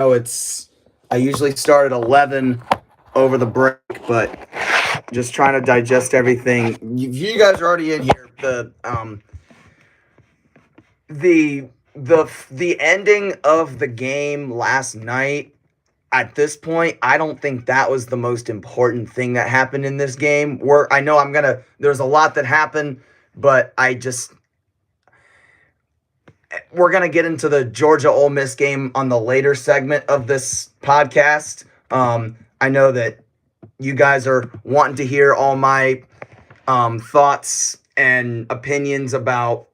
Oh, I usually start at 11 over the break, but just trying to digest everything. You guys are already in here. The ending of the game last night. At this point, I don't think that was the most important thing that happened in this game. I know there's a lot that happened, but we're gonna get into the Georgia Ole Miss game on the later segment of this podcast. I know that you guys are wanting to hear all my thoughts and opinions about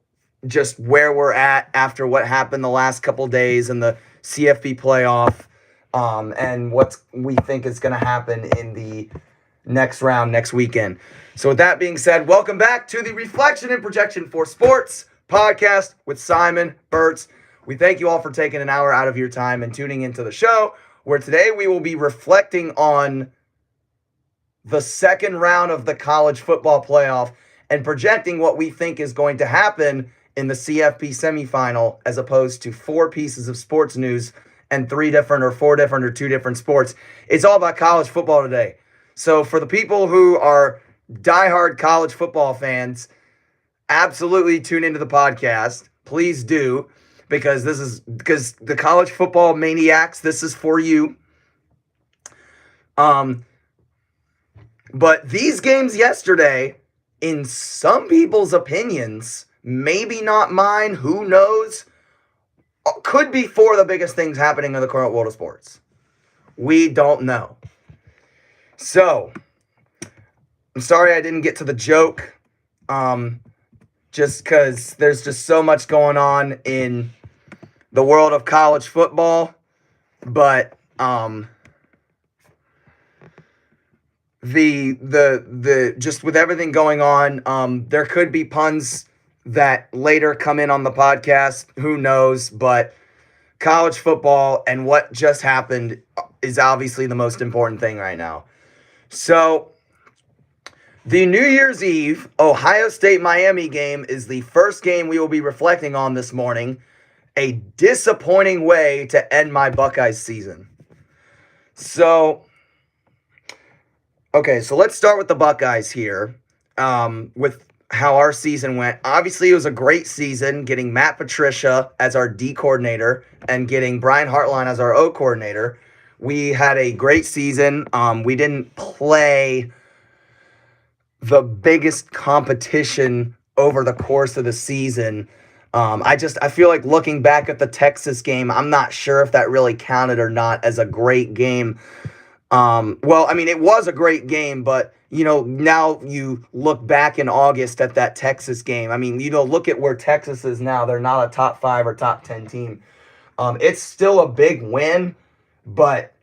just where we're at after what happened the last couple days in the CFP playoff, and what we think is going to happen in the next round next weekend. So with that being said, welcome back to the Reflection and Projection for Sports podcast with Simon Burtz. We thank you all for taking an hour out of your time and tuning into the show, where today we will be reflecting on the second round of the college football playoff and projecting what we think is going to happen in the CFP semifinal, as opposed to four pieces of sports news and four different or two different sports. It's all about college football today. So for the people who are diehard college football fans, absolutely tune into the podcast. Please do, because the college football maniacs, this is for you. But these games yesterday, in some people's opinions, maybe not mine, who knows, could be four of the biggest things happening in the current world of sports. We don't know. So, I'm sorry I didn't get to the joke, just because there's just so much going on in the world of college football. But the just with everything going on, there could be puns that later come in on the podcast. Who knows? But college football and what just happened is obviously the most important thing right now. So the New Year's Eve Ohio State-Miami game is the first game we will be reflecting on this morning. A disappointing way to end my Buckeyes season. Okay, so let's start with the Buckeyes here, with how our season went. Obviously, it was a great season, getting Matt Patricia as our D coordinator and getting Brian Hartline as our O coordinator. We had a great season. We didn't play the biggest competition over the course of the season. I feel like looking back at the Texas game, I'm not sure if that really counted or not as a great game. Well, I mean, it was a great game, but, now you look back in August at that Texas game. I mean, look at where Texas is now. They're not a top 5 or top 10 team. It's still a big win, but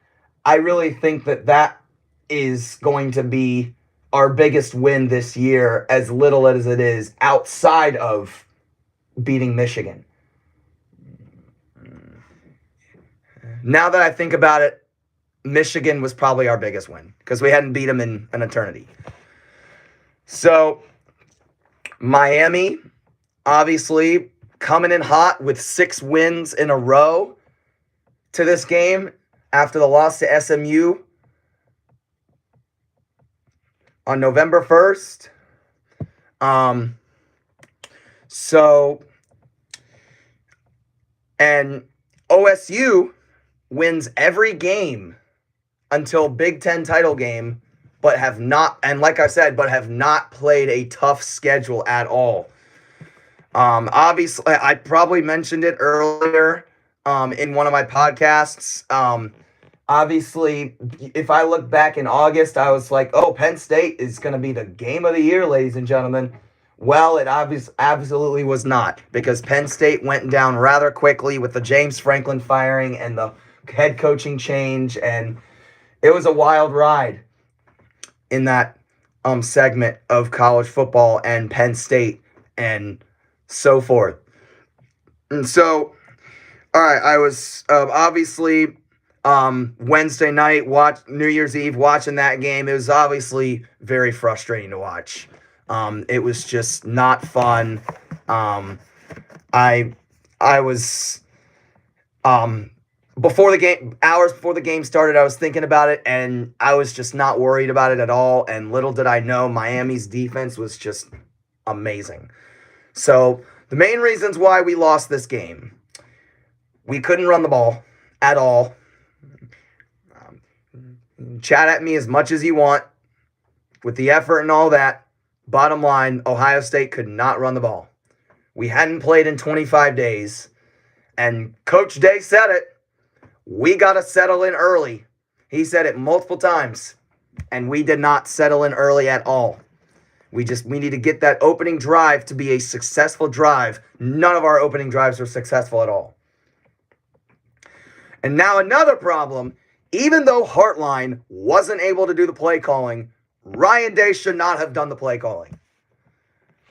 I really think that is going to be our biggest win this year, as little as it is, outside of beating Michigan. Now that I think about it, Michigan was probably our biggest win because we hadn't beat them in an eternity. So, Miami, obviously, coming in hot with 6 wins in a row to this game after the loss to SMU on November 1st. And OSU wins every game until Big Ten title game, but have not played a tough schedule at all. Obviously, I probably mentioned it earlier in one of my podcasts. Obviously, if I look back in August, I was like, Penn State is going to be the game of the year, ladies and gentlemen. Well, it absolutely was not, because Penn State went down rather quickly with the James Franklin firing and the head coaching change, and it was a wild ride in that segment of college football and Penn State and so forth. And so, all right, I was obviously Wednesday night, New Year's Eve, watching that game. It was obviously very frustrating to watch. It was just not fun. I was before the game, hours before the game started, I was thinking about it, and I was just not worried about it at all. And little did I know, Miami's defense was just amazing. So the main reasons why we lost this game: we couldn't run the ball at all. Chat at me as much as you want with the effort and all that. Bottom line, Ohio State could not run the ball. We hadn't played in 25 days, and Coach Day said it. We got to settle in early. He said it multiple times, and we did not settle in early at all. We need to get that opening drive to be a successful drive. None of our opening drives were successful at all. And now another problem, even though Hartline wasn't able to do the play calling, Ryan Day should not have done the play calling.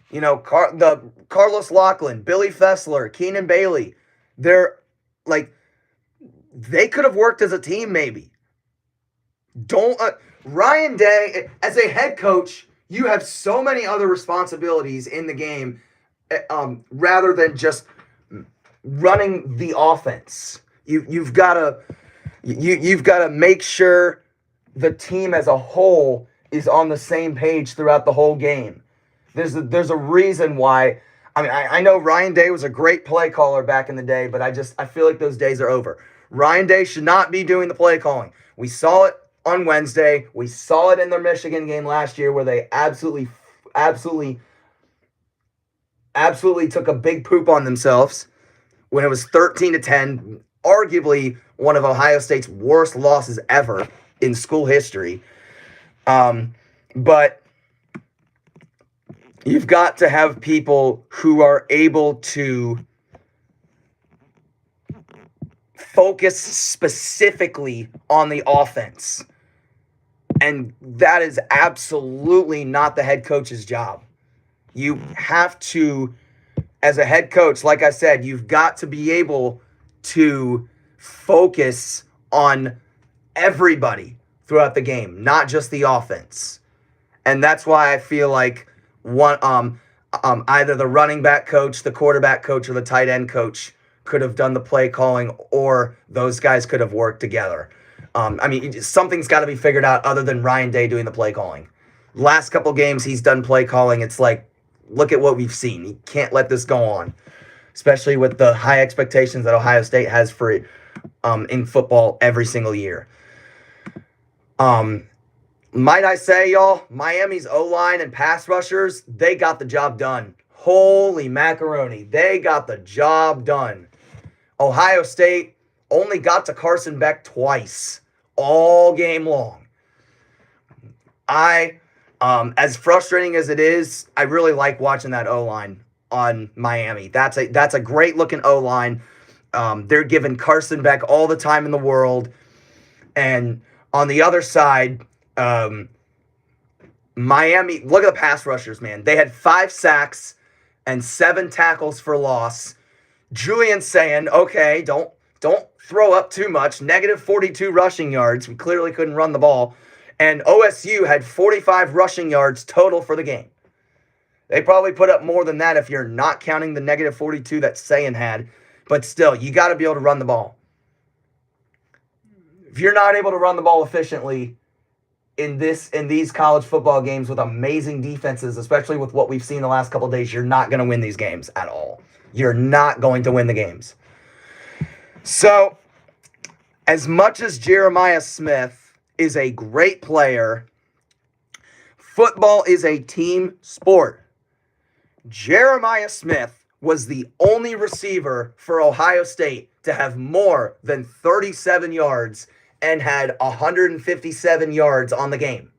You know, Carlos Loughlin, Billy Fessler, Keenan Bailey, they could have worked as a team maybe. Ryan Day, as a head coach, you have so many other responsibilities in the game rather than just running the offense. You've got to make sure the team as a whole is on the same page throughout the whole game. There's a reason why. I mean, I know Ryan Day was a great play caller back in the day, but I feel like those days are over. Ryan Day should not be doing the play calling. We saw it on Wednesday. We saw it in their Michigan game last year where they absolutely took a big poop on themselves when it was 13-10, arguably one of Ohio State's worst losses ever in school history. But you've got to have people who are able to focus specifically on the offense. And that is absolutely not the head coach's job. You have to, as a head coach, like I said, you've got to be able to focus on everybody throughout the game, not just the offense. And that's why I feel like either the running back coach, the quarterback coach, or the tight end coach could have done the play calling, or those guys could have worked together. I mean, something's got to be figured out other than Ryan Day doing the play calling. Last couple games he's done play calling. It's like, look at what we've seen. You can't let this go on, especially with the high expectations that Ohio State has for it in football every single year. Might I say, y'all, Miami's O-line and pass rushers, they got the job done. Holy macaroni. They got the job done. Ohio State only got to Carson Beck twice all game long. As frustrating as it is, I really like watching that O-line on Miami. That's a great looking O-line. They're giving Carson Beck all the time in the world. And on the other side, Miami, look at the pass rushers, man. They had 5 sacks and 7 tackles for loss. Julian's saying, okay, don't throw up too much. -42 rushing yards. We clearly couldn't run the ball. And OSU had 45 rushing yards total for the game. They probably put up more than that if you're not counting the -42 that Sayin had. But still, you got to be able to run the ball. If you're not able to run the ball efficiently in these college football games with amazing defenses, especially with what we've seen the last couple of days, you're not going to win these games at all. You're not going to win the games. So, as much as Jeremiah Smith is a great player, football is a team sport. Jeremiah Smith was the only receiver for Ohio State to have more than 37 yards and had 157 yards on the game.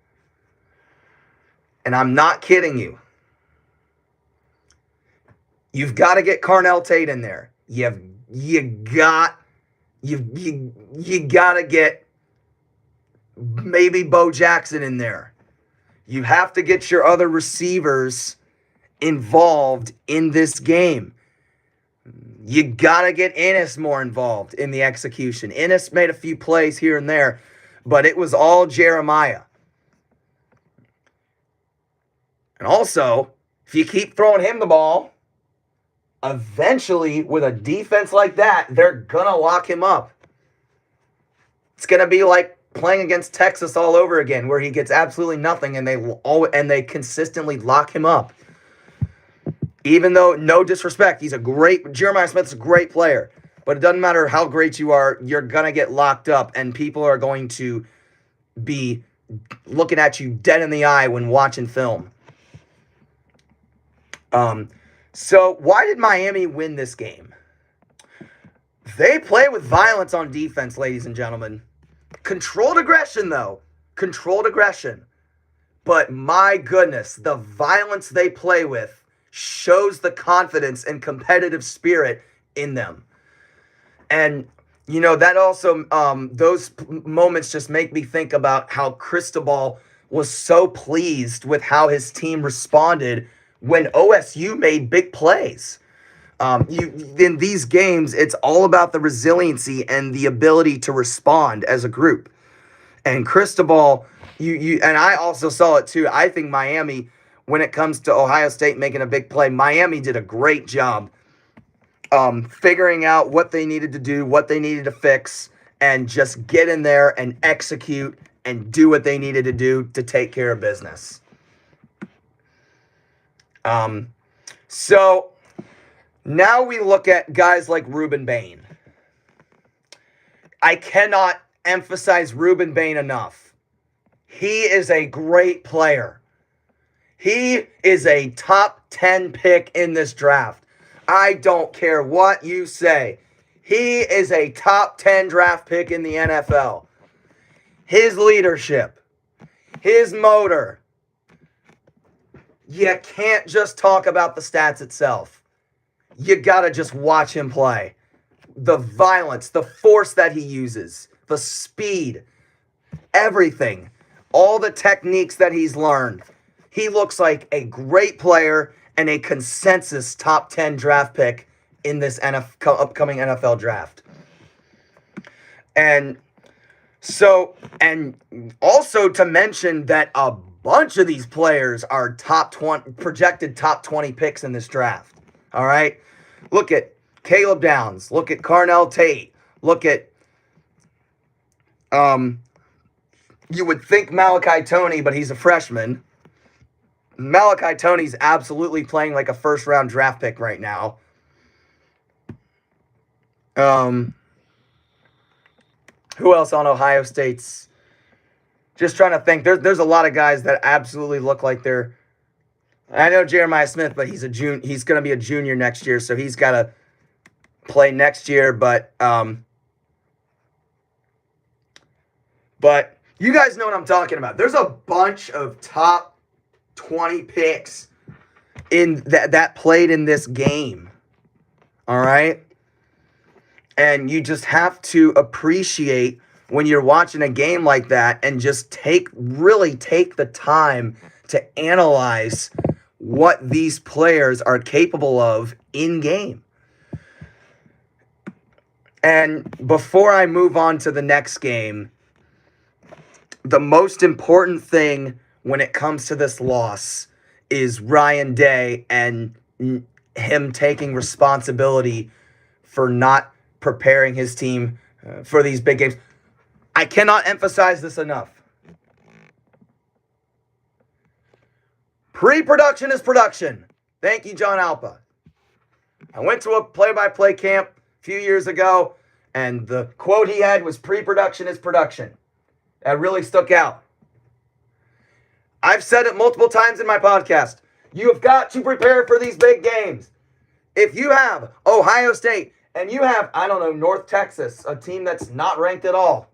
And I'm not kidding you. You've got to get Carnell Tate in there. You got to get maybe Bo Jackson in there. You have to get your other receivers involved in this game. You got to get Ennis more involved in the execution. Ennis made a few plays here and there, but it was all Jeremiah. And also, if you keep throwing him the ball, eventually with a defense like that, they're going to lock him up. It's going to be like playing against Texas all over again, where he gets absolutely nothing and they consistently lock him up. Even though, no disrespect, Jeremiah Smith's a great player, but it doesn't matter how great you are, you're going to get locked up, and people are going to be looking at you dead in the eye when watching film. So why did Miami win this game? They play with violence on defense, ladies and gentlemen. Controlled aggression, though. Controlled aggression. But my goodness, the violence they play with shows the confidence and competitive spirit in them. And, that also, those moments just make me think about how Cristobal was so pleased with how his team responded when OSU made big plays. In these games, it's all about the resiliency and the ability to respond as a group. And Cristobal, and I also saw it too. I think Miami, when it comes to Ohio State making a big play, Miami did a great job figuring out what they needed to do, what they needed to fix, and just get in there and execute and do what they needed to do to take care of business. So now we look at guys like Ruben Bain. I cannot emphasize Ruben Bain enough. He is a great player. He is a top 10 pick in this draft. I don't care what you say. He is a top 10 draft pick in the NFL. His leadership, his motor. You can't just talk about the stats itself. You gotta just watch him play. The violence, the force that he uses, the speed, everything, all the techniques that he's learned. He looks like a great player and a consensus top 10 draft pick in this upcoming NFL draft. And also to mention that a bunch of these players are projected top 20 picks in this draft. All right? Look at Caleb Downs. Look at Carnell Tate. Look at, you would think Malachi Toney, but he's a freshman. Malachi Toney's absolutely playing like a first-round draft pick right now. Who else on Ohio State's? Just trying to think. There's a lot of guys that absolutely look like they're. I know Jeremiah Smith, but he's going to be a junior next year, so he's got to play next year. But you guys know what I'm talking about. There's a bunch of top 20 picks in that played in this game. All right? And you just have to appreciate when you're watching a game like that and just really take the time to analyze what these players are capable of in game. And before I move on to the next game, the most important thing when it comes to this loss is Ryan Day and him taking responsibility for not preparing his team for these big games. I cannot emphasize this enough. Pre-production is production. Thank you, John Alpa. I went to a play-by-play camp a few years ago, and the quote he had was, pre-production is production. That really stuck out. I've said it multiple times in my podcast. You have got to prepare for these big games. If you have Ohio State and you have, North Texas, a team that's not ranked at all,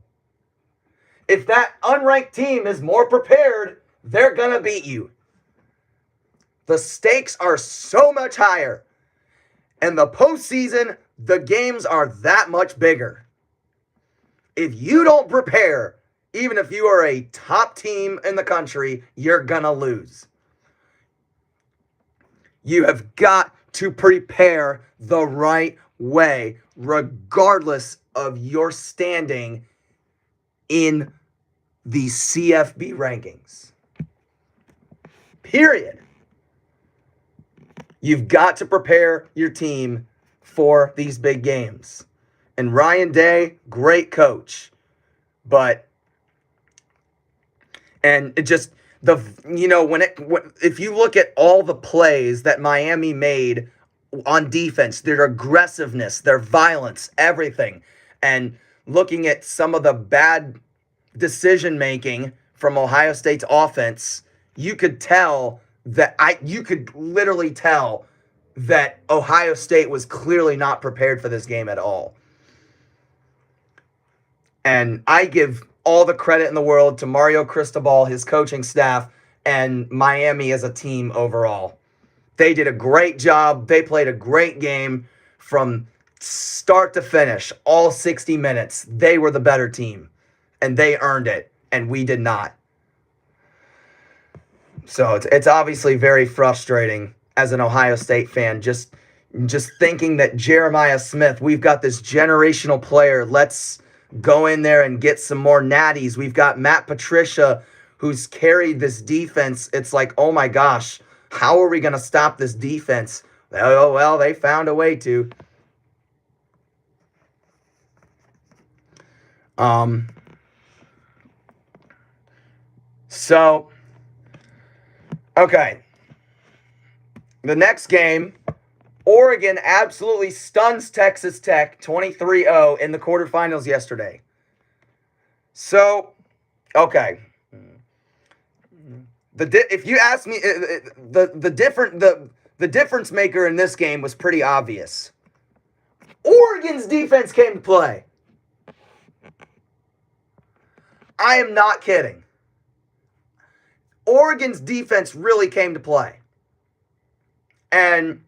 if that unranked team is more prepared, they're going to beat you. The stakes are so much higher. And the postseason, the games are that much bigger. If you don't prepare, even if you are a top team in the country, you're going to lose. You have got to prepare the right way, regardless of your standing in the CFB rankings. Period. You've got to prepare your team for these big games. And Ryan Day, great coach. But and it just if you look at all the plays that Miami made on defense, their aggressiveness, their violence, everything, and looking at some of the bad decision making from Ohio State's offense, you could literally tell that Ohio State was clearly not prepared for this game at all. And I give all the credit in the world to Mario Cristobal, his coaching staff, and Miami as a team overall. They did a great job. They played a great game from start to finish, all 60 minutes. They were the better team, and they earned it, and we did not. So it's obviously very frustrating as an Ohio State fan, just thinking that Jeremiah Smith, we've got this generational player. Let's go in there and get some more natties. We've got Matt Patricia, who's carried this defense. It's like, oh my gosh, how are we going to stop this defense? Oh, well, they found a way to. Okay. The next game, Oregon absolutely stuns Texas Tech 23-0 in the quarterfinals yesterday. So, okay. If you ask me, the difference maker in this game was pretty obvious. Oregon's defense came to play. I am not kidding. Oregon's defense really came to play. And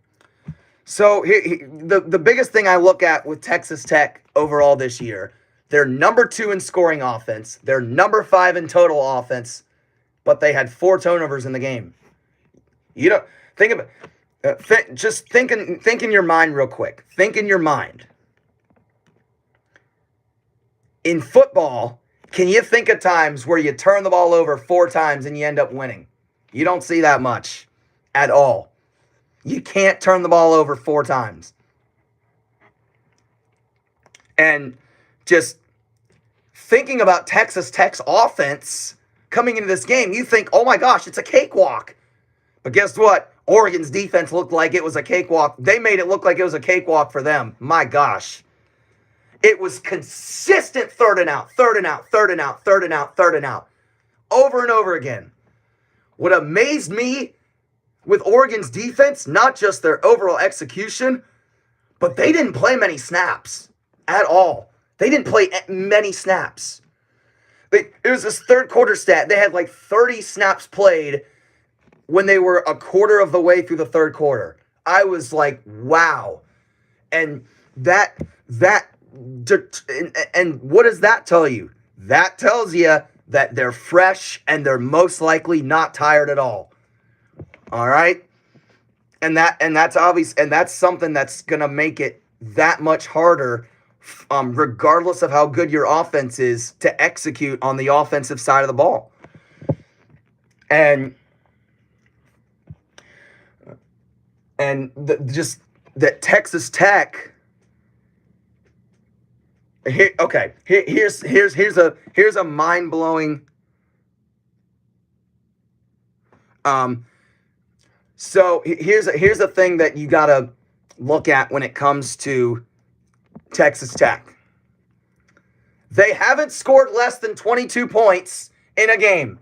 so the biggest thing I look at with Texas Tech overall this year, they're number 2 in scoring offense. They're number 5 in total offense, but they had 4 turnovers in the game. You don't think of it. Just think in your mind real quick. Think in your mind. In football, can you think of times where you turn the ball over 4 times and you end up winning? You don't see that much at all. You can't turn the ball over 4 times. And just thinking about Texas Tech's offense coming into this game, you think, oh my gosh, it's a cakewalk. But guess what? Oregon's defense looked like it was a cakewalk. They made it look like it was a cakewalk for them. My gosh. It was consistent third and out. Over and over again. What amazed me with Oregon's defense, not just their overall execution, but they didn't play many snaps at all. They didn't play many snaps. It was this third quarter stat. They had like 30 snaps played when they were a quarter of the way through the third quarter. I was like, wow. And and what does that tell you? That tells you that they're fresh and they're most likely not tired at all. All right? And that's obvious, and that's something that's going to make it that much harder, regardless of how good your offense is, to execute on the offensive side of the ball. And just that Texas Tech. Here's a mind-blowing. So here's a thing that you gotta look at when it comes to Texas Tech. They haven't scored less than 22 points in a game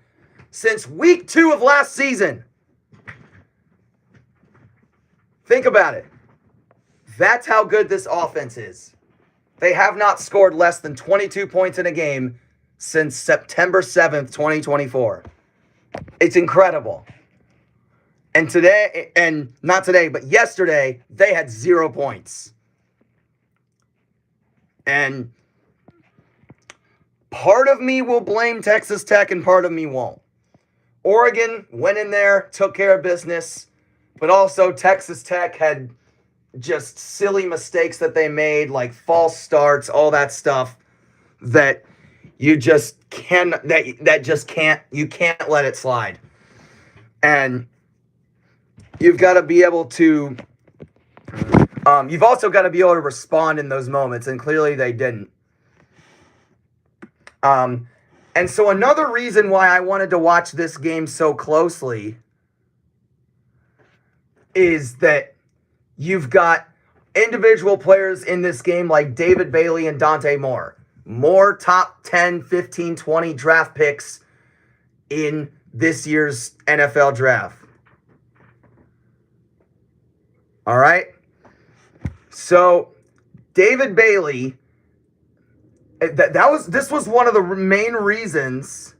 since week 2 of last season. Think about it. That's how good this offense is. They have not scored less than 22 points in a game since September 7th, 2024. It's incredible. And today, and not today, but yesterday, they had 0 points. And part of me will blame Texas Tech and part of me won't. Oregon went in there, took care of business, but also Texas Tech had just silly mistakes that they made, like false starts, all that stuff that you just can't let it slide. And you've got to be able to you've also got to be able to respond in those moments, and clearly they didn't. Um, and so another reason why I wanted to watch this game so closely is that you've got individual players in this game like David Bailey and Dante Moore. More top 10, 15, 20 draft picks in this year's NFL draft. All right? So, David Bailey, this was one of the main reasons.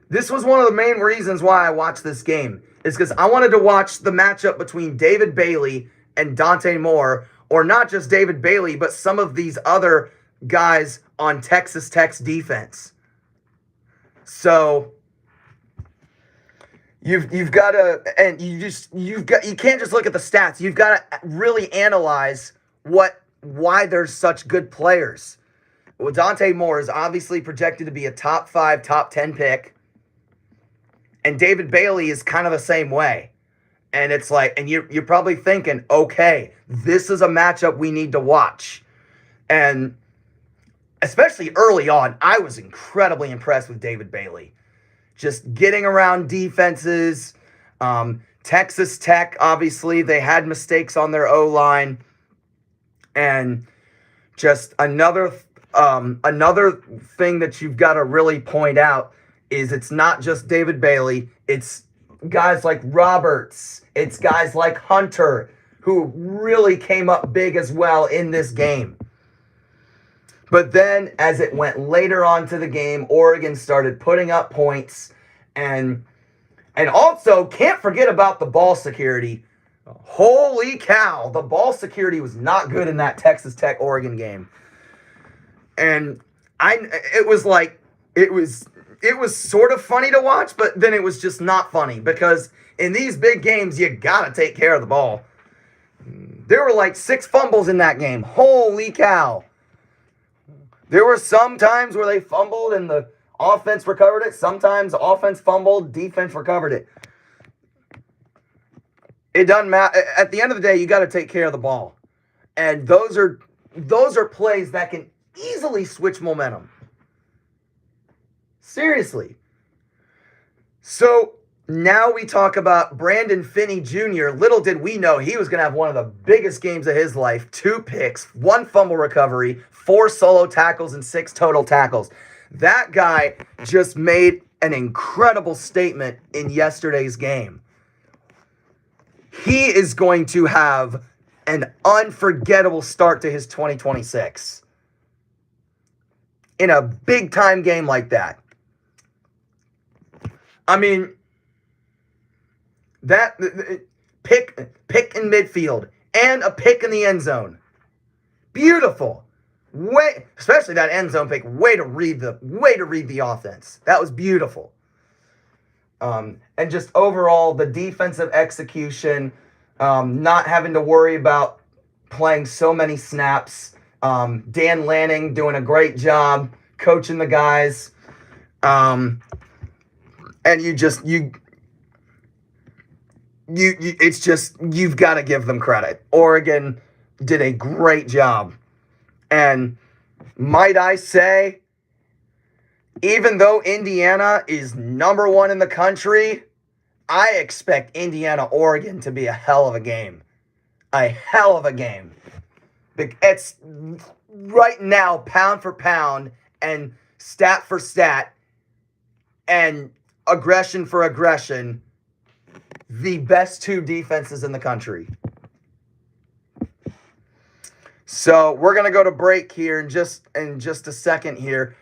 This was one of the main reasons why I watched this game, is because I wanted to watch the matchup between David Bailey and Dante Moore, or not just David Bailey, but some of these other guys on Texas Tech's defense. So you've got to, and you can't just look at the stats. You've got to really analyze why there's such good players. Well, Dante Moore is obviously projected to be a top 5, top 10 pick. And David Bailey is kind of the same way. And it's like, and you're probably thinking, okay, this is a matchup we need to watch. And especially early on, I was incredibly impressed with David Bailey. Just getting around defenses. Texas Tech, obviously, they had mistakes on their O-line. And just another thing that you've got to really point out is it's not just David Bailey. It's guys like Roberts. It's guys like Hunter who really came up big as well in this game. But then as it went later on to the game, Oregon started putting up points. And also, can't forget about the ball security. Holy cow, the ball security was not good in that Texas Tech-Oregon game. And it was sort of funny to watch, but then it was just not funny because in these big games, you got to take care of the ball. There were like 6 fumbles in that game. Holy cow. There were some times where they fumbled and the offense recovered it. Sometimes offense fumbled, defense recovered it. It doesn't matter. At the end of the day, you got to take care of the ball. And those are plays that can easily switch momentum. Seriously. So now we talk about Brandon Finney Jr. Little did we know he was going to have one of the biggest games of his life. 2 picks, 1 fumble recovery, 4 solo tackles, and 6 total tackles. That guy just made an incredible statement in yesterday's game. He is going to have an unforgettable start to his 2026 in a big-time game like that. I mean, that pick in midfield and a pick in the end zone. Beautiful. Especially that end zone pick. Way to read the offense. That was beautiful. And just overall, the defensive execution, not having to worry about playing so many snaps. Dan Lanning doing a great job coaching the guys. And you've got to give them credit. Oregon did a great job. And might I say, even though Indiana is number 1 in the country, I expect Indiana-Oregon to be a hell of a game. A hell of a game. It's right now, pound for pound and stat for stat and aggression for aggression, the best 2 defenses in the country. So we're going to go to break here in just a second here.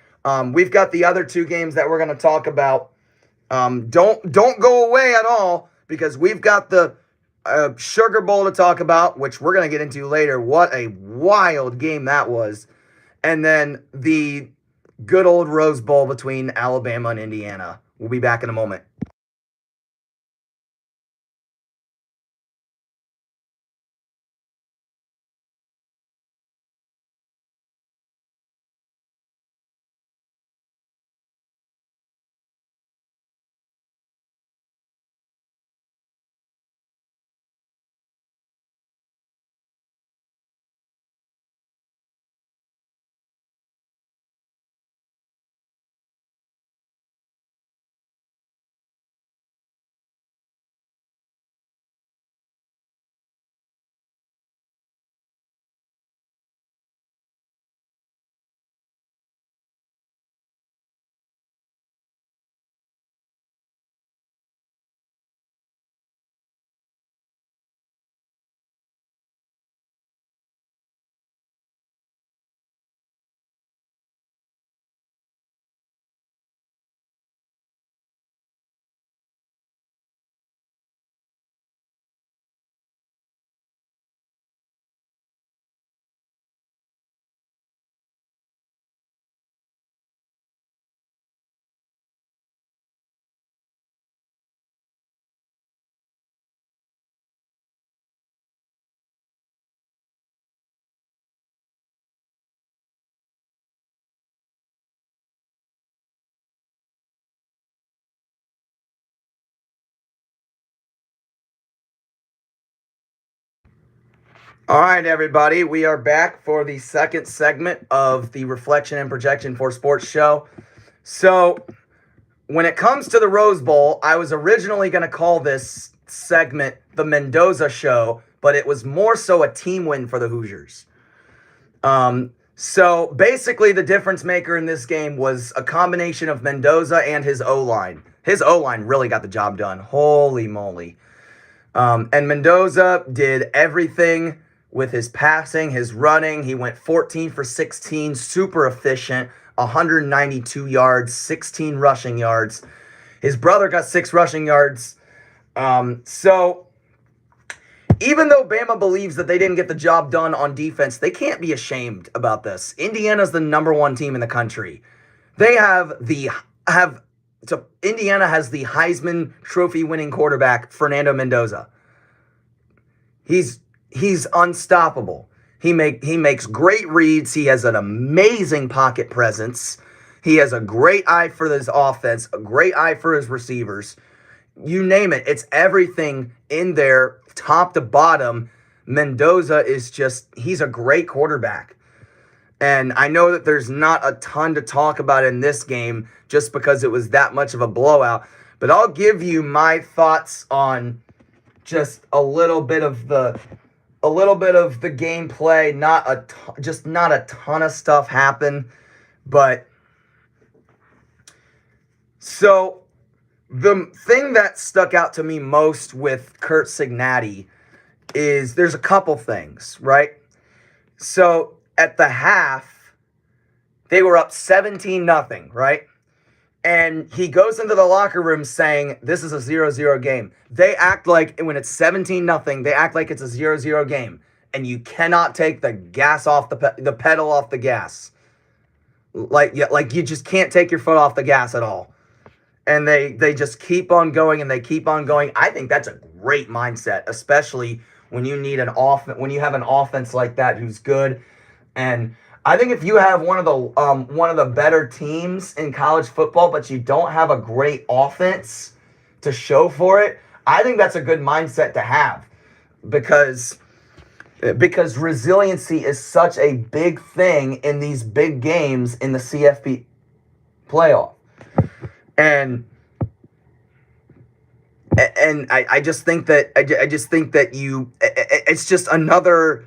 We've got the other 2 games that we're going to talk about. Don't go away at all because we've got the Sugar Bowl to talk about, which we're going to get into later. What a wild game that was. And then the good old Rose Bowl between Alabama and Indiana. We'll be back in a moment. All right, everybody, we are back for the second segment of the Reflection and Projection for Sports show. So, when it comes to the Rose Bowl, I was originally going to call this segment the Mendoza Show, but it was more so a team win for the Hoosiers. So basically, the difference maker in this game was a combination of Mendoza and his O-line. His O-line really got the job done. Holy moly. And Mendoza did everything with his passing, his running. He went 14 for 16, super efficient, 192 yards, 16 rushing yards. His brother got 6 rushing yards. So even though Bama believes that they didn't get the job done on defense, they can't be ashamed about this. Indiana's the number 1 team in the country. They Indiana has the Heisman Trophy winning quarterback, Fernando Mendoza. He's unstoppable. He makes great reads. He has an amazing pocket presence. He has a great eye for his offense, a great eye for his receivers. You name it. It's everything in there, top to bottom. Mendoza he's a great quarterback. And I know that there's not a ton to talk about in this game just because it was that much of a blowout. But I'll give you my thoughts on just a little bit of the gameplay. Not a ton of stuff happened. But so the thing that stuck out to me most with Curt Cignati is there's a couple things, right? So at the half, they were up 17-0, right? And he goes into the locker room saying, this is a 0-0 game. They act like when it's 17-0, they act like it's a 0-0 game. And you cannot take the gas off the pedal off the gas. Like you just can't take your foot off the gas at all. And they just keep on going and they keep on going. I think that's a great mindset, especially when you need when you have an offense like that who's good. And I think if you have one of the better teams in college football, but you don't have a great offense to show for it, I think that's a good mindset to have because resiliency is such a big thing in these big games in the CFP playoff. And I just think that it's just another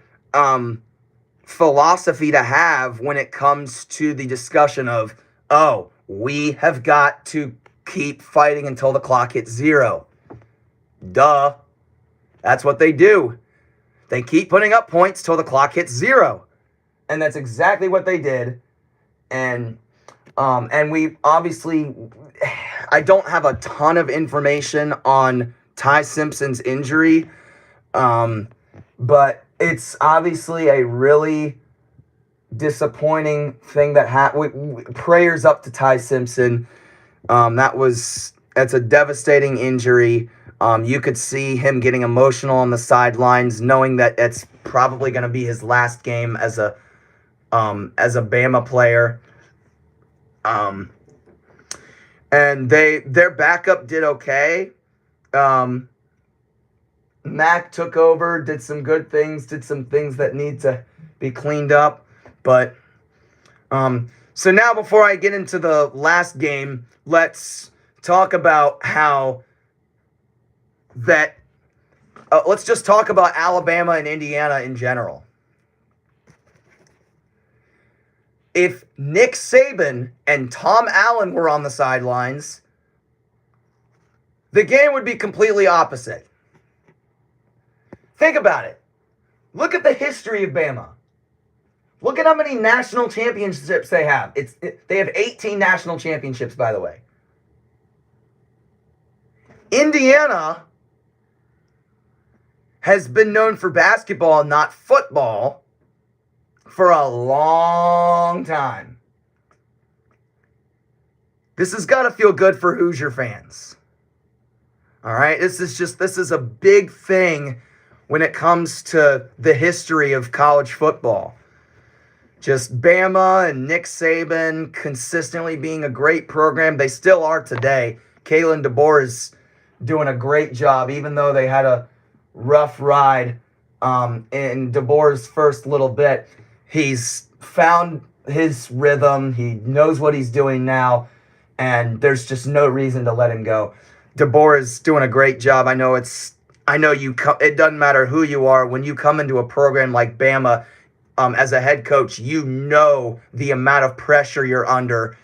philosophy to have when it comes to the discussion of, oh, we have got to keep fighting until the clock hits 0. Duh. That's what they do. They keep putting up points till the clock hits 0. And that's exactly what they did. And we obviously, I don't have a ton of information on Ty Simpson's injury, but it's obviously a really disappointing thing that happened. Prayers up to Ty Simpson. That's a devastating injury. You could see him getting emotional on the sidelines, knowing that it's probably going to be his last game as a Bama player. And their backup did okay. Mac took over, did some good things, did some things that need to be cleaned up. But so now before I get into the last game, let's talk about let's just talk about Alabama and Indiana in general. If Nick Saban and Tom Allen were on the sidelines, the game would be completely opposite. Think about it. Look at the history of Bama. Look at how many national championships they have. They have 18 national championships, by the way. Indiana has been known for basketball, not football, for a long time. This has got to feel good for Hoosier fans. All right? This is a big thing when it comes to the history of college football. Just Bama and Nick Saban consistently being a great program. They still are today. Kalen DeBoer is doing a great job, even though they had a rough ride in DeBoer's first little bit. He's found his rhythm. He knows what he's doing now, and there's just no reason to let him go. DeBoer is doing a great job. I know it doesn't matter who you are. When you come into a program like Bama, as a head coach, you know the amount of pressure you're under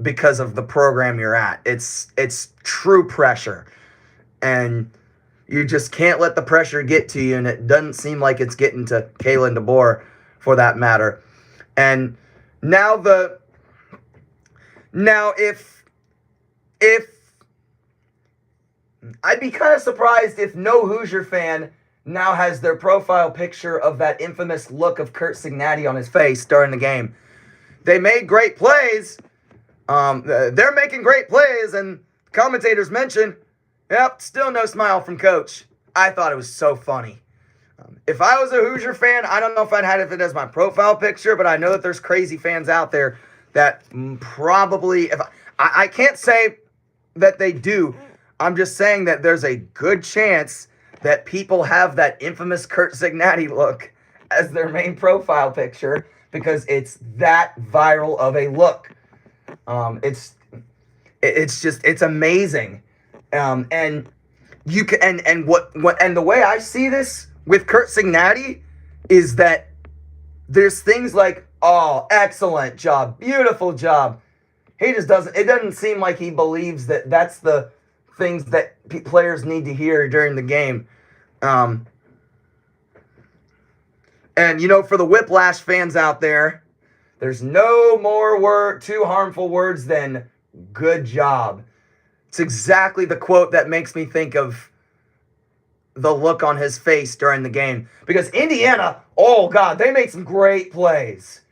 because of the program you're at. It's true pressure, and you just can't let the pressure get to you, and it doesn't seem like it's getting to Kalen DeBoer for that matter. And now if I'd be kind of surprised if no Hoosier fan now has their profile picture of that infamous look of Curt Cignati on his face during the game. They made great plays. They're making great plays, and commentators mentioned, yep, still no smile from Coach. I thought it was so funny. If I was a Hoosier fan, I don't know if I'd had it as my profile picture, but I know that there's crazy fans out there that probably, I can't say that they do. I'm just saying that there's a good chance that people have that infamous Curt Cignati look as their main profile picture because it's that viral of a look. It's amazing. And you can, and the way I see this with Curt Cignati is that there's things like, oh, excellent job, beautiful job. It doesn't seem like he believes that that's the things that players need to hear during the game. And, for the Whiplash fans out there, there's no more too harmful words than good job. It's exactly the quote that makes me think of the look on his face during the game. Because Indiana, oh God, they made some great plays.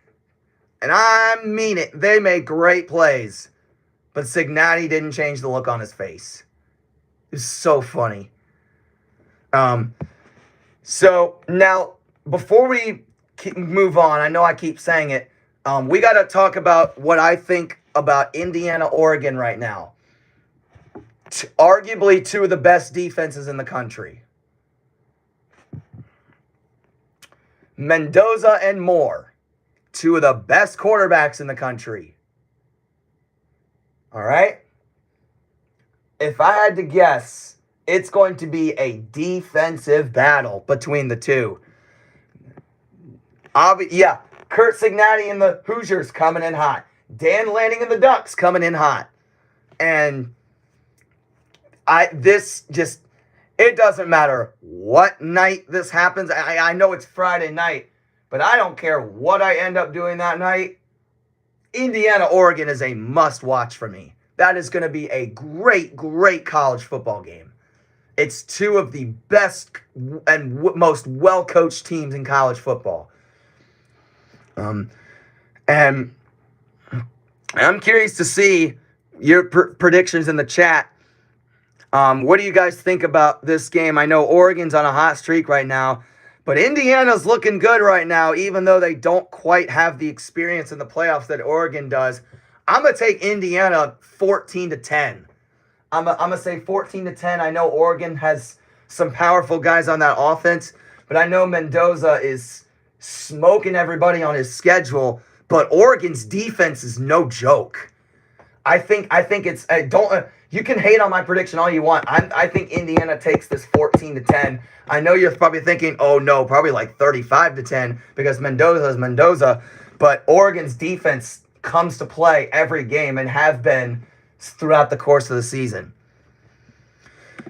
And I mean it, they made great plays. But Cignati didn't change the look on his face. It was so funny. So now, before we move on, I know I keep saying it, we got to talk about what I think about Indiana, Oregon right now. Arguably two of the best defenses in the country. Mendoza and Moore, two of the best quarterbacks in the country. All right? If I had to guess, it's going to be a defensive battle between the two. Curt Cignati and the Hoosiers coming in hot. Dan Lanning and the Ducks coming in hot. And it doesn't matter what night this happens. I know it's Friday night, but I don't care what I end up doing that night. Indiana, Oregon is a must-watch for me. That is going to be a great, great college football game. It's two of the best and most well-coached teams in college football. And I'm curious to see your predictions in the chat. What do you guys think about this game? I know Oregon's on a hot streak right now, but Indiana's looking good right now, even though they don't quite have the experience in the playoffs that Oregon does. I'm going to take Indiana 14-10. I'm going to say 14-10. I know Oregon has some powerful guys on that offense, but I know Mendoza is smoking everybody on his schedule, but Oregon's defense is no joke. I think it's you can hate on my prediction all you want. I think Indiana takes this 14-10. I know you're probably thinking, oh no, probably like 35-10 because Mendoza is Mendoza, but Oregon's defense comes to play every game and have been throughout the course of the season.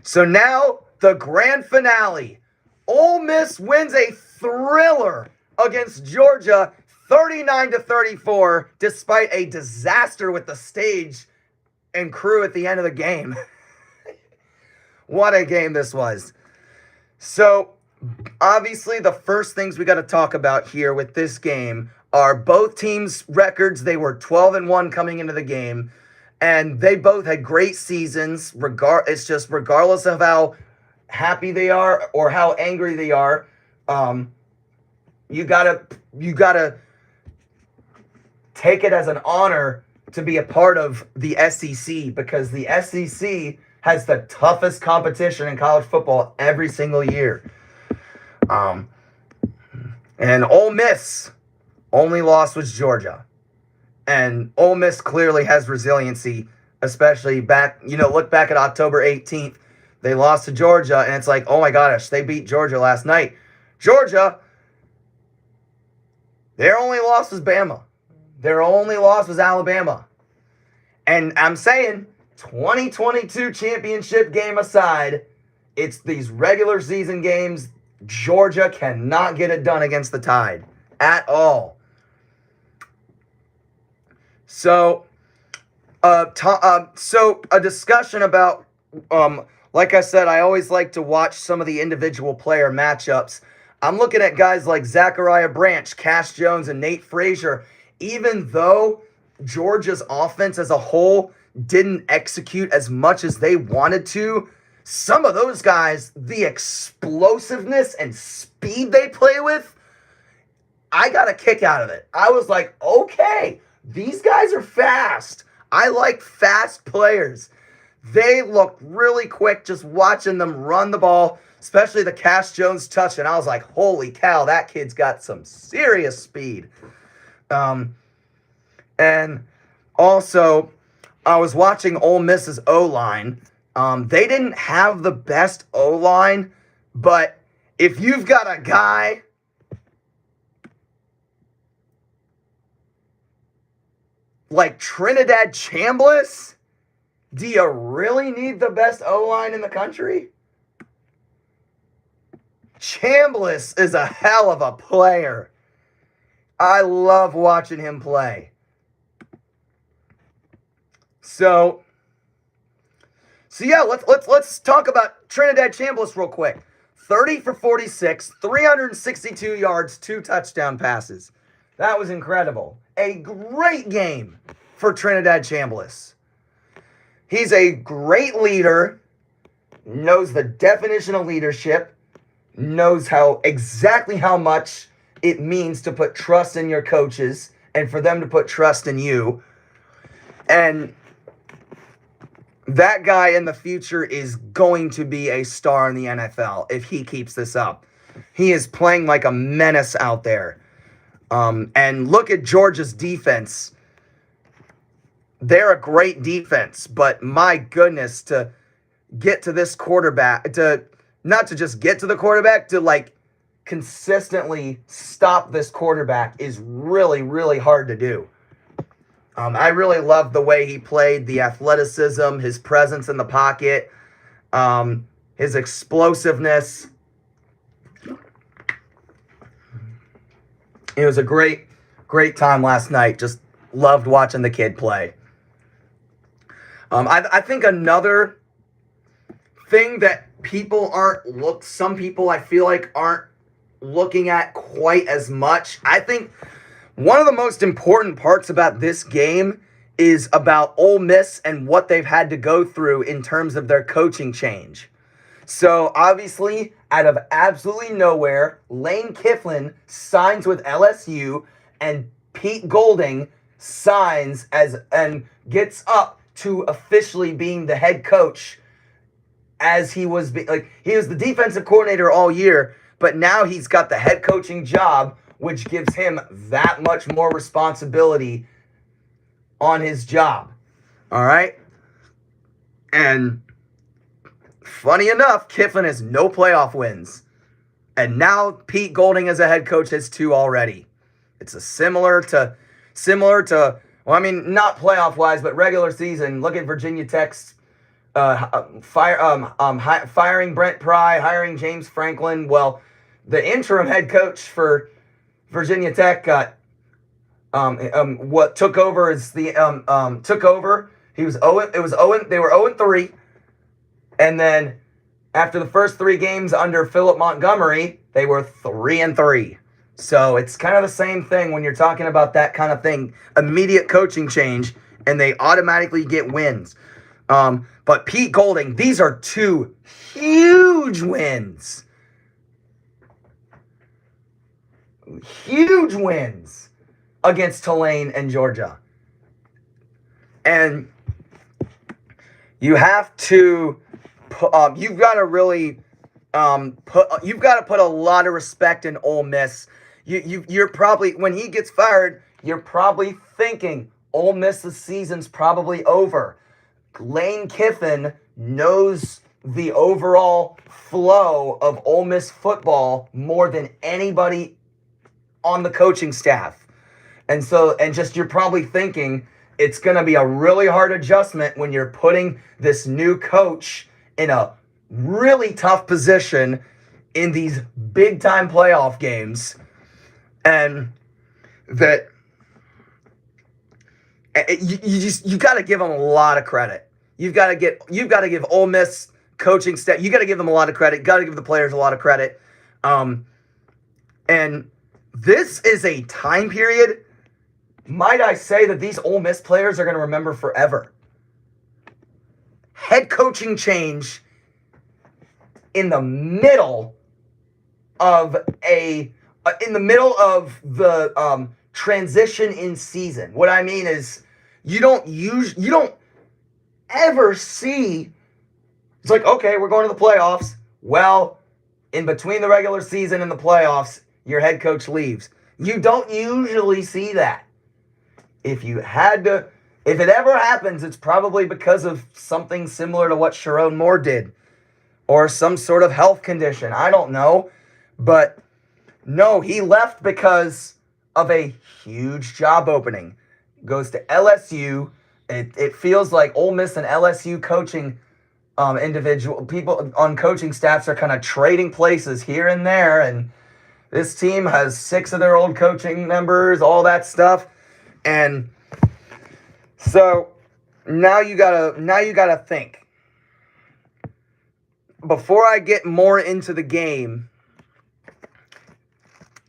So now the grand finale. Ole Miss wins a thriller against Georgia 39-34 despite a disaster with the stage and crew at the end of the game. What a game this was. So obviously the first things we got to talk about here with this game are both teams' records. They were 12-1 coming into the game, and they both had great seasons. It's just regardless of how happy they are or how angry they are, you gotta take it as an honor to be a part of the SEC because the SEC has the toughest competition in college football every single year. Um, and Ole Miss only loss was Georgia. And Ole Miss clearly has resiliency, especially look back at October 18th. They lost to Georgia, and it's like, oh my gosh, they beat Georgia last night. Georgia, their only loss was Bama. Their only loss was Alabama. And I'm saying, 2022 championship game aside, it's these regular season games. Georgia cannot get it done against the Tide at all. So, a discussion about, like I said, I always like to watch some of the individual player matchups. I'm looking at guys like Zachariah Branch, Cash Jones, and Nate Frazier. Even though Georgia's offense as a whole didn't execute as much as they wanted to, some of those guys, the explosiveness and speed they play with, I got a kick out of it. I was like, okay, these guys are fast. I like fast players. They look really quick just watching them run the ball, especially the Cash Jones touch. And I was like, holy cow, that kid's got some serious speed. And also, I was watching Ole Miss's O-line. They didn't have the best O-line, but if you've got a guy like Trinidad Chambliss, do you really need the best O-line in the country? Chambliss is a hell of a player. I love watching him play. So yeah, let's talk about Trinidad Chambliss real quick. 30 for 46, 362 yards, 2 touchdown passes. That was incredible. A great game for Trinidad Chambliss. He's a great leader, knows the definition of leadership, knows exactly how much it means to put trust in your coaches and for them to put trust in you. And that guy in the future is going to be a star in the NFL if he keeps this up. He is playing like a menace out there. And look at Georgia's defense. They're a great defense, but my goodness, to get to this quarterback, not to just get to the quarterback, to like consistently stop this quarterback is really, really hard to do. I really loved the way he played, the athleticism, his presence in the pocket, his explosiveness. It was a great, great time last night. Just loved watching the kid play. I think another thing that some people I feel like aren't looking at quite as much. I think one of the most important parts about this game is about Ole Miss and what they've had to go through in terms of their coaching change. So obviously, out of absolutely nowhere, Lane Kiffin signs with LSU, and Pete Golding signs and gets up to officially being the head coach, as he was the defensive coordinator all year, but now he's got the head coaching job, which gives him that much more responsibility on his job. All right? And funny enough, Kiffin has no playoff wins. And now Pete Golding as a head coach has 2 already. It's similar to, well, I mean, not playoff-wise, but regular season. Look at Virginia Tech's firing Brent Pry, hiring James Franklin. Well, the interim head coach for Virginia Tech got took over. He was they were 0-3, and then after the first 3 games under Philip Montgomery, they were 3-3. So it's kind of the same thing when you're talking about that kind of thing. Immediate coaching change, and they automatically get wins. But Pete Golding, these are 2 huge wins. Huge wins against Tulane and Georgia. And you have to, you've got to really you've got to put a lot of respect in Ole Miss. You're probably, when he gets fired, you're probably thinking Ole Miss's season's probably over. Lane Kiffin knows the overall flow of Ole Miss football more than anybody on the coaching staff. And just you're probably thinking it's going to be a really hard adjustment when you're putting this new coach in a really tough position in these big time playoff games. And that you got to give them a lot of credit. You've got to give Ole Miss coaching staff. You got to give them a lot of credit. Got to give the players a lot of credit. And this is a time period, might I say, that these Ole Miss players are going to remember forever. Head coaching change in the middle of the transition in season. What I mean is, you don't ever see, it's like, okay, we're going to the playoffs. Well, in between the regular season and the playoffs, your head coach leaves. You don't usually see that. If it ever happens, it's probably because of something similar to what Sharon Moore did, or some sort of health condition. I don't know. But no, he left because of a huge job opening. Goes to LSU. It feels like Ole Miss and LSU coaching individual people on coaching staffs are kind of trading places here and there, and this team has 6 of their old coaching members, all that stuff. And so now you gotta think. Before I get more into the game,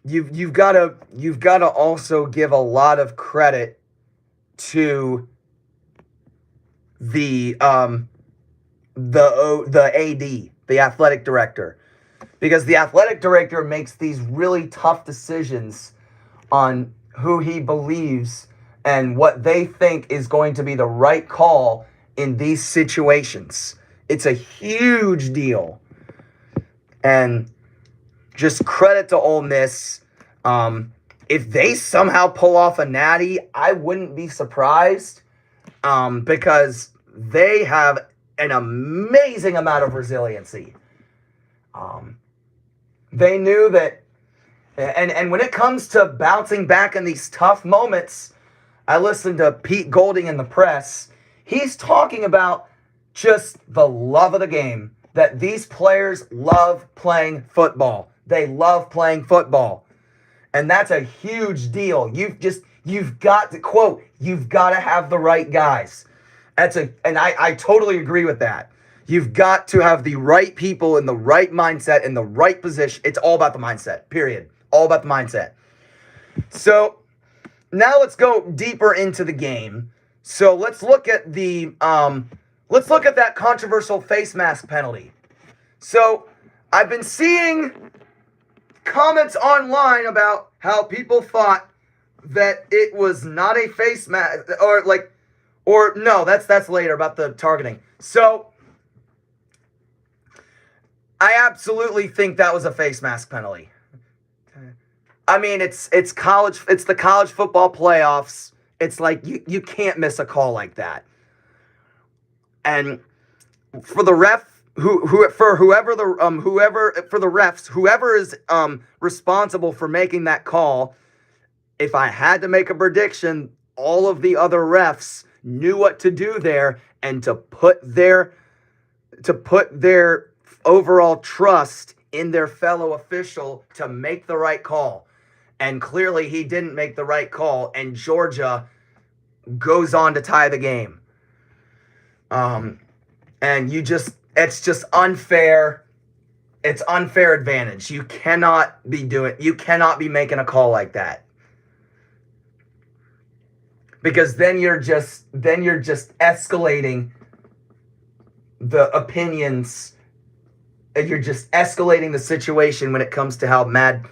you've gotta also give a lot of credit to the AD, the athletic director, because the athletic director makes these really tough decisions on who he believes and what they think is going to be the right call in these situations. It's a huge deal. And just credit to Ole Miss. If they somehow pull off a natty, I wouldn't be surprised, because they have an amazing amount of resiliency. They knew that, and when it comes to bouncing back in these tough moments, I listened to Pete Golding in the press. He's talking about just the love of the game, that these players love playing football. They love playing football. And that's a huge deal. You've got to, quote, you've got to have the right guys. And I totally agree with that. You've got to have the right people in the right mindset, in the right position. It's all about the mindset, period. All about the mindset. So now let's go deeper into the game. So let's look at that controversial face mask penalty. So I've been seeing comments online about how people thought that it was not a face mask, or no, that's later about the targeting. So I absolutely think that was a face mask penalty. I mean, it's the college football playoffs. It's like you can't miss a call like that. And for the ref, whoever is responsible for making that call, if I had to make a prediction, all of the other refs knew what to do there, and to put their overall trust in their fellow official to make the right call. And clearly he didn't make the right call, and Georgia goes on to tie the game. And it's just unfair. It's unfair advantage. You cannot be making a call like that. Because then you're just escalating the opinions, and you're just escalating the situation when it comes to how mad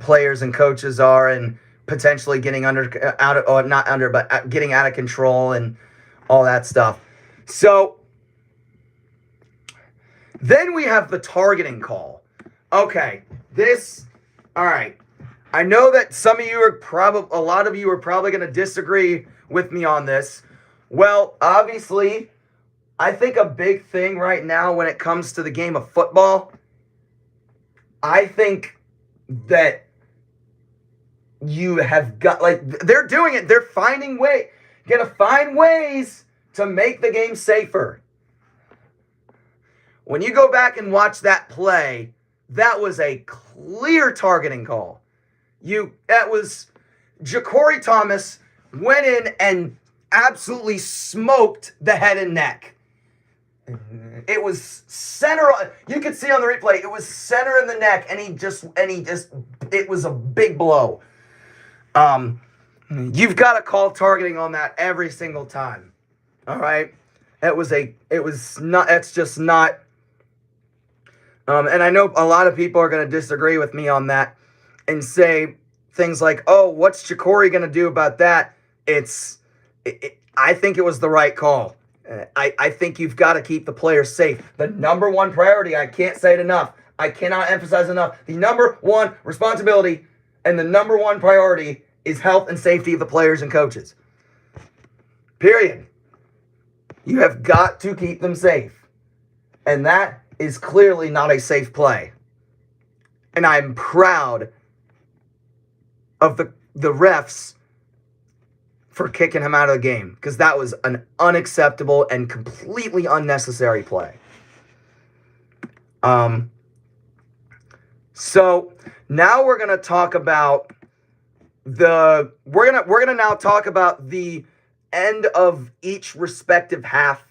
players and coaches are, and potentially getting getting out of control and all that stuff. So Then we have the targeting call. Okay, all right. I know that a lot of you are probably going to disagree with me on this. Well, obviously, I think a big thing right now when it comes to the game of football, I think that you have got, like, they're doing it. They're gonna find ways to make the game safer. When you go back and watch that play, that was a clear targeting call. That was Ja'Cory Thomas went in and absolutely smoked the head and neck. It was center. You could see on the replay, it was center in the neck, and it was a big blow. You've got to call targeting on that every single time. All right, it's just not. And I know a lot of people are going to disagree with me on that and say things like, "Oh, what's Ja'Cory going to do about that?" I think it was the right call. I think you've got to keep the players safe. The number one priority, I can't say it enough. I cannot emphasize enough. The number one responsibility and the number one priority is health and safety of the players and coaches. Period. You have got to keep them safe. And that is clearly not a safe play. And I'm proud of the refs for kicking him out of the game, because that was an unacceptable and completely unnecessary play. So now we're gonna talk about we're gonna now talk about the end of each respective half.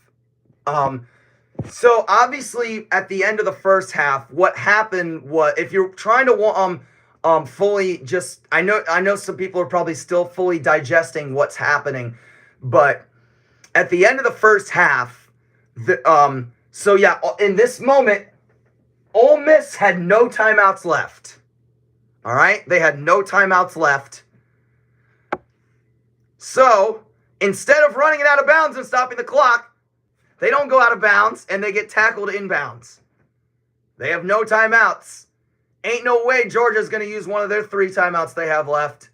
So obviously at the end of the first half, what happened was, if you're trying to fully just, I know some people are probably still fully digesting what's happening, but at the end of the first half, so yeah, in this moment, Ole Miss had no timeouts left. All right, they had no timeouts left. So instead of running it out of bounds and stopping the clock, they don't go out of bounds and they get tackled inbounds. They have no timeouts. Ain't no way Georgia's going to use one of their 3 timeouts they have left.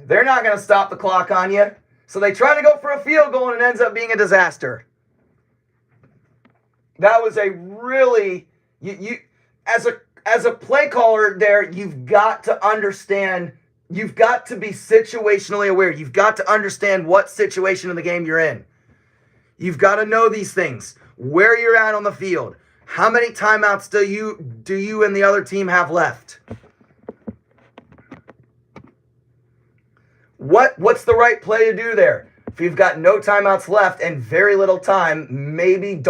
They're not going to stop the clock on you. So they try to go for a field goal and it ends up being a disaster. That was a really, as a play caller there, you've got to understand, you've got to be situationally aware. You've got to understand what situation of the game you're in. You've got to know these things. Where you're at on the field. How many timeouts do you and the other team have left? What's the right play to do there? If you've got no timeouts left and very little time, maybe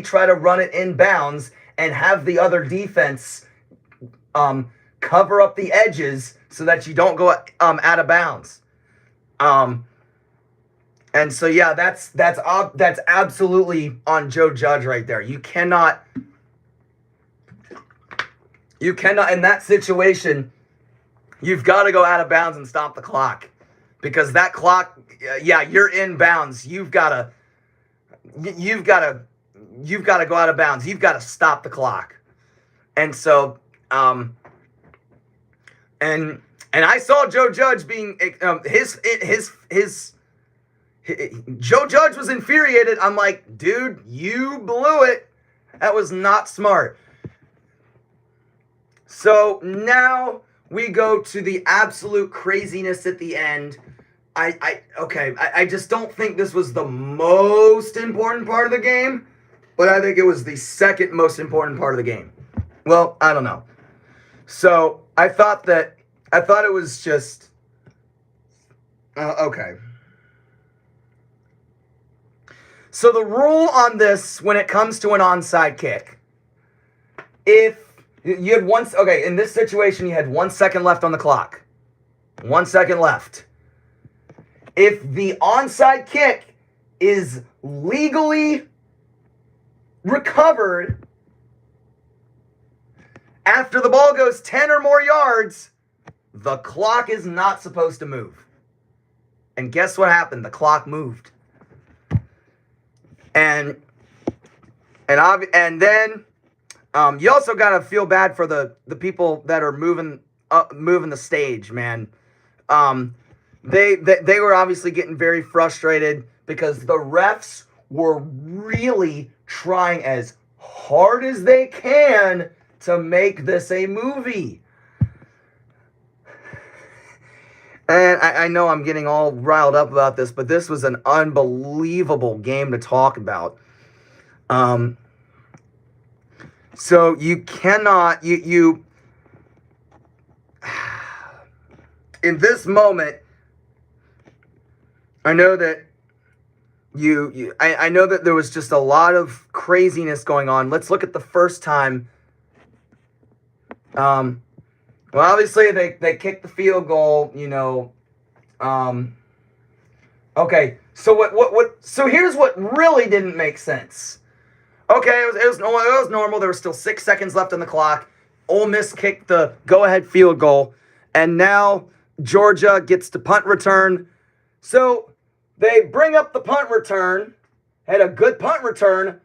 try to run it in bounds and have the other defense cover up the edges so that you don't go out of bounds. And so, yeah, that's absolutely on Joe Judge right there. You cannot, in that situation, you've got to go out of bounds and stop the clock. Because that clock, you're in bounds. You've got to go out of bounds. You've got to stop the clock. And so, and I saw Joe Judge being, Joe Judge was infuriated. I'm like, dude, you blew it. That was not smart. So now we go to the absolute craziness at the end. I just don't think this was the most important part of the game, but I think it was the second most important part of the game. Well, I don't know. So I thought it was just, okay. So the rule on this, when it comes to an onside kick, if you had in this situation, you had 1 second left on the clock. 1 second left. If the onside kick is legally recovered after the ball goes 10 or more yards, the clock is not supposed to move. And guess what happened? The clock moved. And then you also gotta feel bad for the people that are moving the stage, man. They were obviously getting very frustrated because the refs were really trying as hard as they can to make this a movie. And I know I'm getting all riled up about this, but this was an unbelievable game to talk about. So you cannot, you in this moment, I know that I know that there was just a lot of craziness going on. Let's look at the first time. Well, obviously they kicked the field goal, okay, so so here's what really didn't make sense. Okay, it was normal. There was still 6 seconds left on the clock. Ole Miss kicked the go-ahead field goal, and now Georgia gets to punt return. So they bring up the punt return, had a good punt return,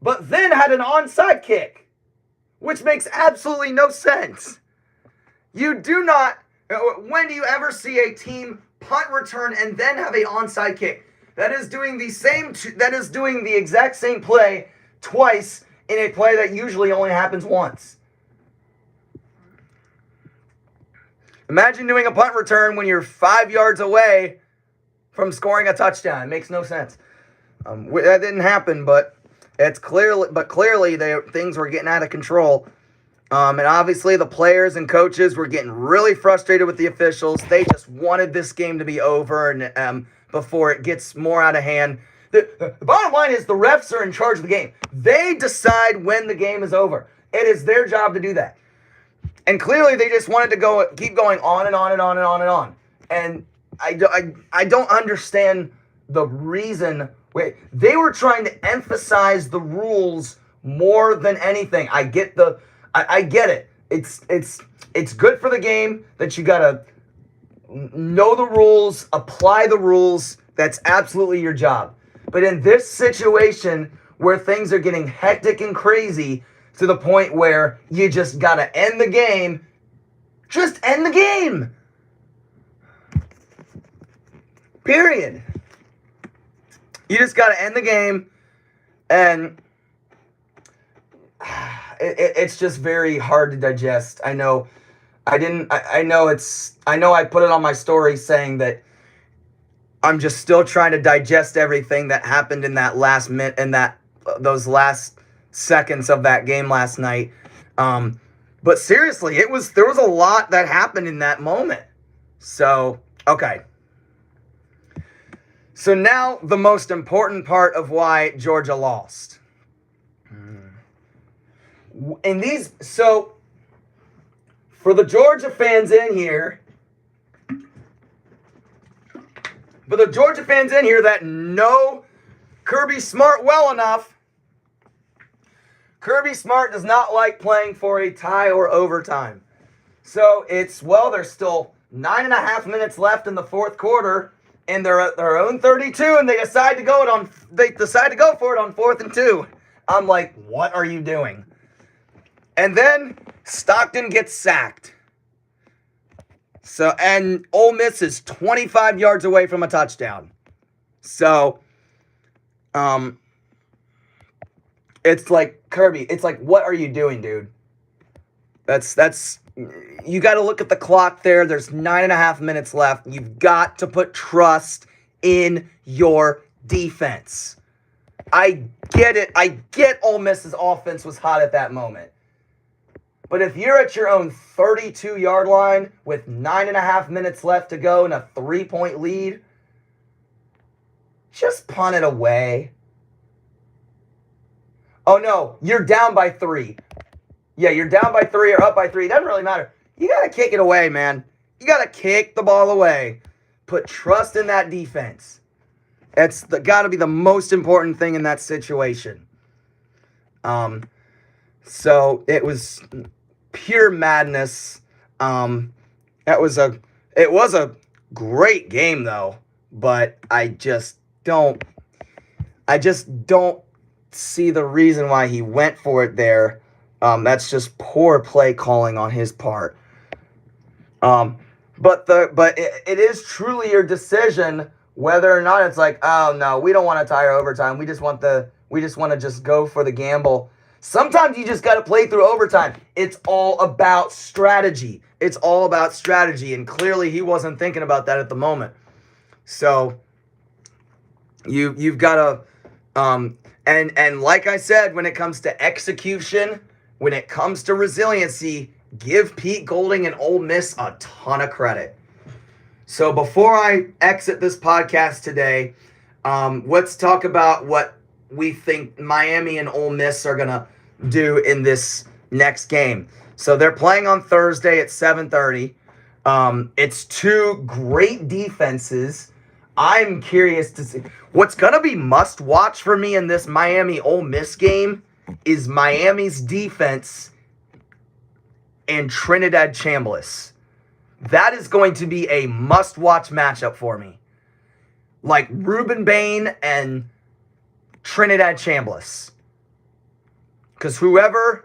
but then had an onside kick, which makes absolutely no sense. You do not, when do you ever see a team punt return and then have an onside kick? That is doing the exact same play twice in a play that usually only happens once. Imagine doing a punt return when you're 5 yards away from scoring a touchdown. It makes no sense. That didn't happen, but clearly things were getting out of control. And obviously the players and coaches were getting really frustrated with the officials. They just wanted this game to be over and before it gets more out of hand. The bottom line is the refs are in charge of the game. They decide when the game is over. It is their job to do that. And clearly they just wanted to keep going on and on and on and on and on. And I don't understand the reason. Wait, they were trying to emphasize the rules more than anything. I get it. It's good for the game that you gotta know the rules, apply the rules. That's absolutely your job. But in this situation where things are getting hectic and crazy to the point where you just gotta end the game, just end the game. Period. You just gotta end the game, and it's just very hard to digest. I know I put it on my story saying that I'm just still trying to digest everything that happened in that last minute and those last seconds of that game last night. But seriously, there was a lot that happened in that moment. So, okay. So now the most important part of why Georgia lost. So for the Georgia fans in here, that know Kirby Smart well enough, Kirby Smart does not like playing for a tie or overtime. So there's still 9.5 minutes left in the fourth quarter, and they're at their own 32, and they decide to go for it on 4th and 2. I'm like, what are you doing? And then Stockton gets sacked. So, and Ole Miss is 25 yards away from a touchdown. So, it's like, Kirby, what are you doing, dude? You got to look at the clock there. There's 9.5 minutes left. You've got to put trust in your defense. I get it. I get Ole Miss's offense was hot at that moment. But if you're at your own 32-yard line with 9.5 minutes left to go and a 3-point lead, just punt it away. Oh, no, you're down by 3. Yeah, you're down by 3 or up by 3. It doesn't really matter. You got to kick it away, man. You got to kick the ball away. Put trust in that defense. It's got to be the most important thing in that situation. So it was pure madness. It was a great game, though, but I just don't. I just don't see the reason why he went for it there. That's just poor play calling on his part. But it is truly your decision whether or not it's like, oh no, we don't want to tire overtime. We just want to just go for the gamble. Sometimes you just got to play through overtime. It's all about strategy. It's all about strategy, and clearly he wasn't thinking about that at the moment. So you've got to and like I said, when it comes to execution, when it comes to resiliency, give Pete Golding and Ole Miss a ton of credit. So before I exit this podcast today, let's talk about what we think Miami and Ole Miss are going to do in this next game. So they're playing on Thursday at 7:30. It's two great defenses. I'm curious to see. What's going to be must watch for me in this Miami Ole Miss game is Miami's defense and Trinidad Chambliss. That is going to be a must-watch matchup for me. Like Ruben Bain and Trinidad Chambliss. Because you always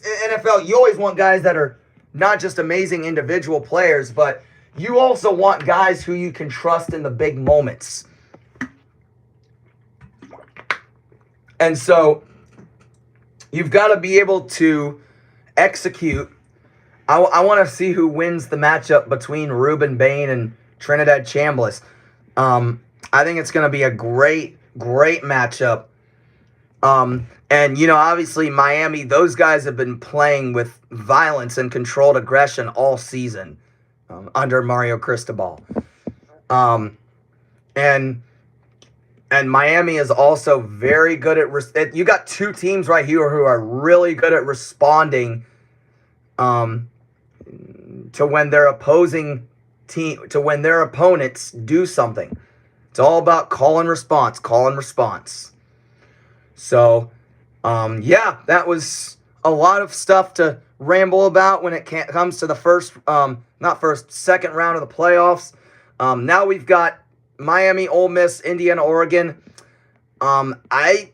in NFL, you always want guys that are not just amazing individual players, but you also want guys who you can trust in the big moments. And so you've got to be able to execute. I want to see who wins the matchup between Ruben Bain and Trinidad Chambliss. I think it's going to be a great matchup. And, obviously Miami, those guys have been playing with violence and controlled aggression all season under Mario Cristobal. And Miami is also very good at you got two teams right here who are really good at responding to when their when their opponents do something. It's all about call and response. So, that was a lot of stuff to ramble about when it comes to the second round of the playoffs. Now we've got Miami, Ole Miss, Indiana, Oregon. Miami,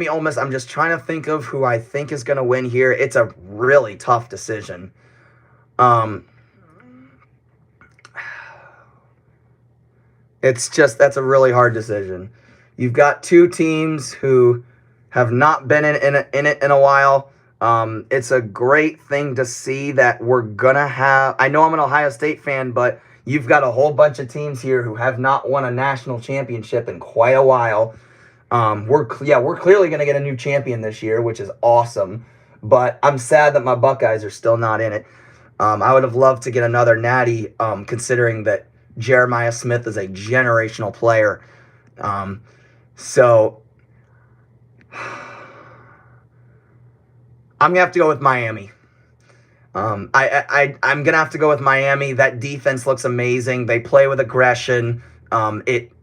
Ole Miss. I'm just trying to think of who I think is going to win here. It's a really tough decision. That's a really hard decision. You've got two teams who have not been in it in a while. It's a great thing to see that we're going to have. I know I'm an Ohio State fan, but you've got a whole bunch of teams here who have not won a national championship in quite a while. We're clearly going to get a new champion this year, which is awesome. But I'm sad that my Buckeyes are still not in it. I would have loved to get another natty, considering that Jeremiah Smith is a generational player. So I'm going to have to go with Miami. I'm going to have to go with Miami. That defense looks amazing. They play with aggression. It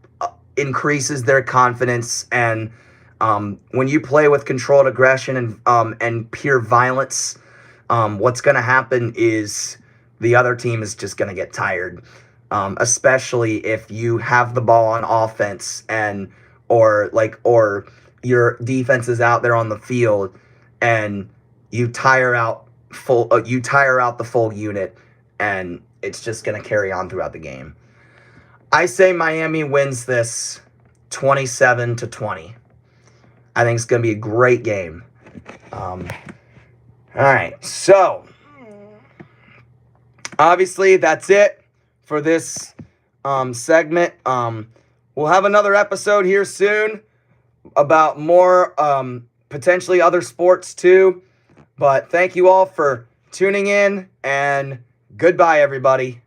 increases their confidence. And when you play with controlled aggression and pure violence, what's going to happen is the other team is just going to get tired, especially if you have the ball on offense or your defense is out there on the field and you tire out the full unit, and it's just going to carry on throughout the game. I say Miami wins this 27-20. I think it's going to be a great game. All right, so obviously that's it for this segment. We'll have another episode here soon about more potentially other sports too. But thank you all for tuning in, and goodbye, everybody.